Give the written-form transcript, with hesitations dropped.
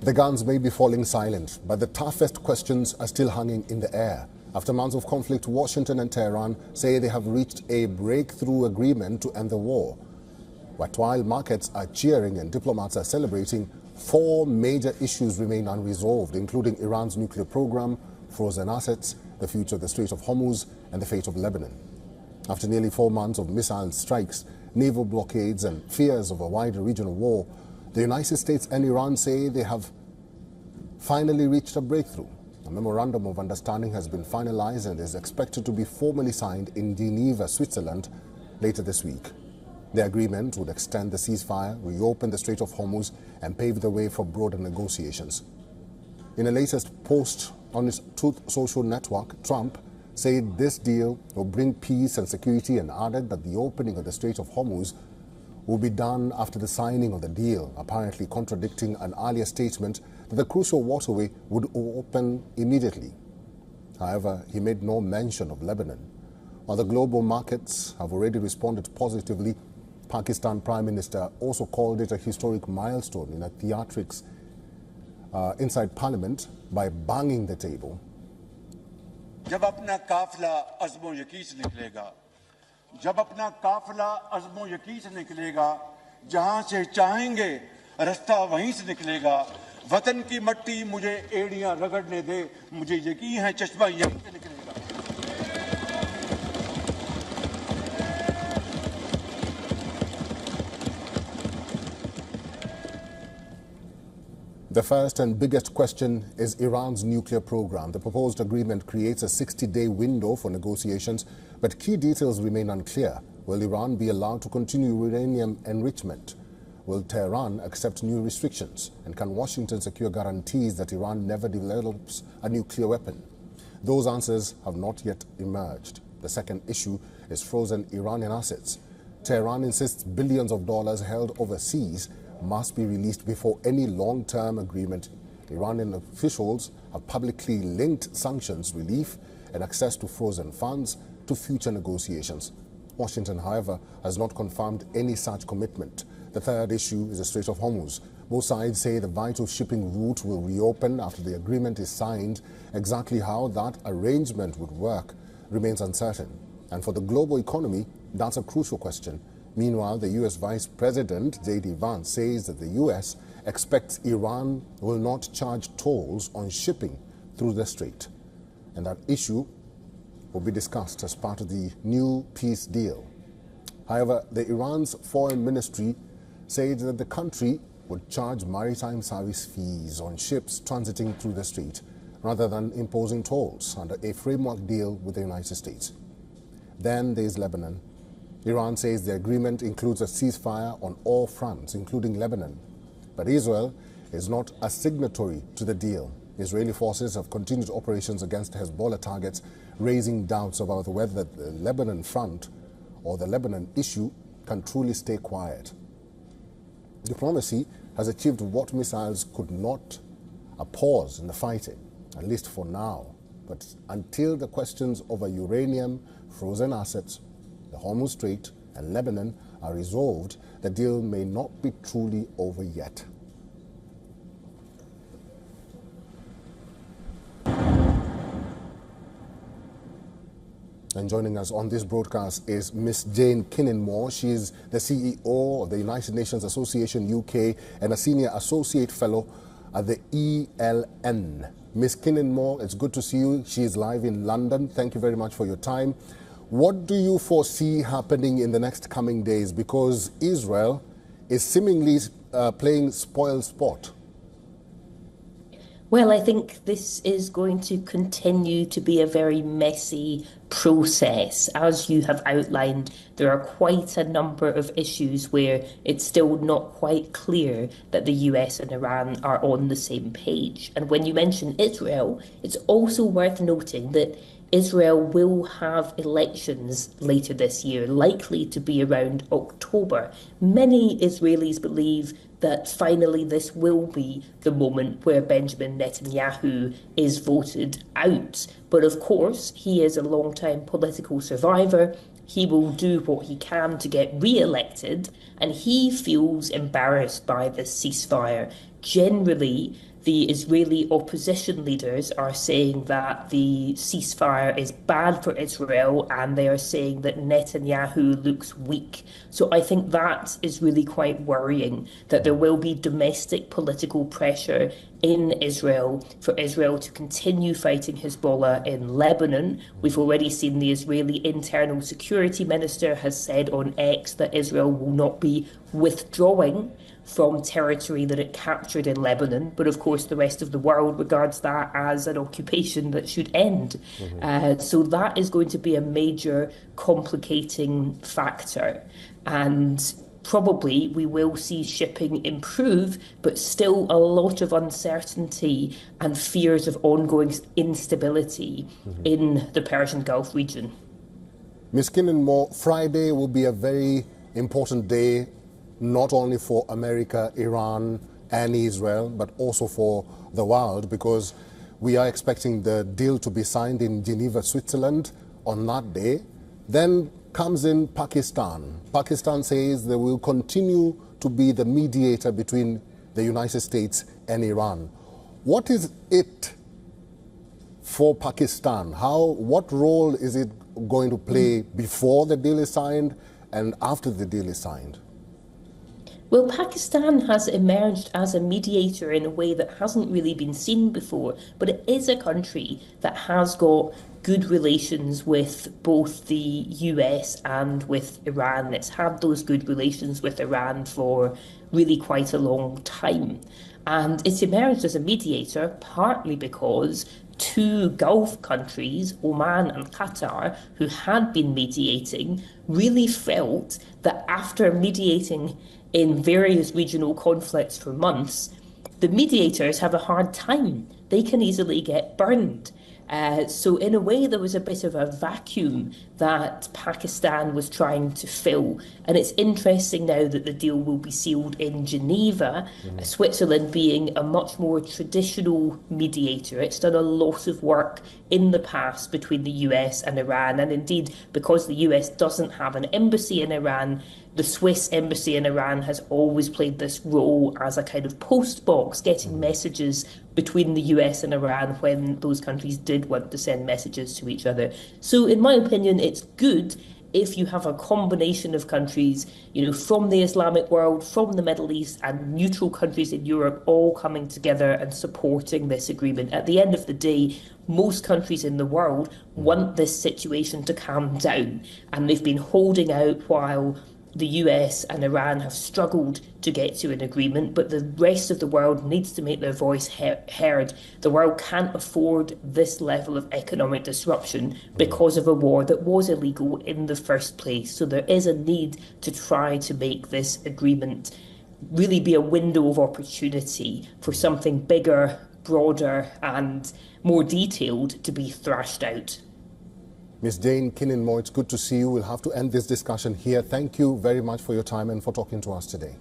The guns may be falling silent, but the toughest questions are still hanging in the air. After months of conflict, Washington and Tehran say they have reached a breakthrough agreement to end the war. But while markets are cheering and diplomats are celebrating, 4 major issues remain unresolved, including Iran's nuclear program, frozen assets, the future of the Strait of Hormuz, and the fate of Lebanon. After nearly 4 months of missile strikes, naval blockades, and fears of a wider regional war, the United States and Iran say they have finally reached a breakthrough. A memorandum of understanding has been finalized and is expected to be formally signed in Geneva, Switzerland, later this week. The agreement would extend the ceasefire, reopen the Strait of Hormuz, and pave the way for broader negotiations. In a latest post on his Truth social network, Trump said this deal will bring peace and security and added that the opening of the Strait of Hormuz will be done after the signing of the deal, apparently contradicting an earlier statement that the crucial waterway would open immediately. However, he made no mention of Lebanon. While the global markets have already responded positively, Pakistan Prime Minister also called it a historic milestone in a theatrics inside Parliament by banging the table. जब अपना काफिला अज़्म यकीन से निकलेगा, जब अपना काफिला अज़्म यकीन से निकलेगा, जहां से चाहेंगे रास्ता वहीं से निकलेगा, वतन की मट्टी मुझे एड़ियां रगड़ने दे, मुझे यकीन है चश्मा यहीं से निकलेगा. The first and biggest question is Iran's nuclear program. The proposed agreement creates a 60-day window for negotiations, but key details remain unclear. Will Iran be allowed to continue uranium enrichment? Will Tehran accept new restrictions? And can Washington secure guarantees that Iran never develops a nuclear weapon? Those answers have not yet emerged. The second issue is frozen Iranian assets. Tehran insists billions of dollars held overseas must be released before any long-term agreement. Iranian officials have publicly linked sanctions relief and access to frozen funds to future negotiations. Washington, however, has not confirmed any such commitment. The third issue is the Strait of Hormuz. Both sides say the vital shipping route will reopen after the agreement is signed. Exactly how that arrangement would work remains uncertain. And for the global economy, that's a crucial question. Meanwhile, the U.S. Vice President J.D. Vance says that the U.S. expects Iran will not charge tolls on shipping through the strait. And that issue will be discussed as part of the new peace deal. However, the Iran's foreign ministry said that the country would charge maritime service fees on ships transiting through the strait rather than imposing tolls under a framework deal with the United States. Then there's Lebanon. Iran says the agreement includes a ceasefire on all fronts, including Lebanon. But Israel is not a signatory to the deal. Israeli forces have continued operations against Hezbollah targets, raising doubts about whether the Lebanon front or the Lebanon issue can truly stay quiet. Diplomacy has achieved what missiles could not, a pause in the fighting, at least for now. But until the questions over uranium, frozen assets, the Hormuz Strait and Lebanon are resolved, the deal may not be truly over yet. And joining us on this broadcast is Ms. Jane Kinninmore. She is the CEO of the United Nations Association UK and a Senior Associate Fellow at the ELN. Ms. Kinninmore, it's good to see you. She is live in London. Thank you very much for your time. What do you foresee happening in the next coming days? Because Israel is seemingly playing spoil sport. Well, I think this is going to continue to be a very messy process. As you have outlined, there are quite a number of issues where it's still not quite clear that the US and Iran are on the same page. And when you mention Israel, it's also worth noting that Israel will have elections later this year, likely to be around October. Many Israelis believe that finally this will be the moment where Benjamin Netanyahu is voted out. But of course, he is a long-time political survivor. He will do what he can to get re-elected, and he feels embarrassed by this ceasefire. Generally, The Israeli opposition leaders are saying that the ceasefire is bad for Israel, and they are saying that Netanyahu looks weak. So I think that is really quite worrying, that there will be domestic political pressure in Israel for Israel to continue fighting Hezbollah in Lebanon. We've already seen the Israeli internal security minister has said on X that Israel will not be withdrawing from territory that it captured in Lebanon, but of course the rest of the world regards that as an occupation that should end. So that is going to be a major complicating factor, and probably we will see shipping improve, but still a lot of uncertainty and fears of ongoing instability in the Persian Gulf region. Ms. Kinnan-Moore, Friday will be a very important day, not only for America, Iran and Israel, but also for the world, because we are expecting the deal to be signed in Geneva, Switzerland on that day. Then comes in Pakistan. Pakistan says they will continue to be the mediator between the United States and Iran. What is it for Pakistan? What role is it going to play before the deal is signed and after the deal is signed? Well, Pakistan has emerged as a mediator in a way that hasn't really been seen before, but it is a country that has got good relations with both the US and with Iran. It's had those good relations with Iran for really quite a long time. And it's emerged as a mediator partly because two Gulf countries, Oman and Qatar, who had been mediating, really felt that after mediating in various regional conflicts for months, the mediators have a hard time. They can easily get burned. So in a way, there was a bit of a vacuum that Pakistan was trying to fill. And it's interesting now that the deal will be sealed in Geneva, Switzerland being a much more traditional mediator. It's done a lot of work in the past between the US and Iran. And indeed, because the US doesn't have an embassy in Iran, the Swiss embassy in Iran has always played this role as a kind of post box, getting messages between the US and Iran when those countries did want to send messages to each other. So in my opinion, it's good if you have a combination of countries, from the Islamic world, from the Middle East, and neutral countries in Europe all coming together and supporting this agreement. At the end of the day, most countries in the world want this situation to calm down, and they've been holding out while the US and Iran have struggled to get to an agreement, but the rest of the world needs to make their voice heard. The world can't afford this level of economic disruption because of a war that was illegal in the first place. So there is a need to try to make this agreement really be a window of opportunity for something bigger, broader, and more detailed to be thrashed out. Ms. Jane Kinnan-Moore, it's good to see you. We'll have to end this discussion here. Thank you very much for your time and for talking to us today.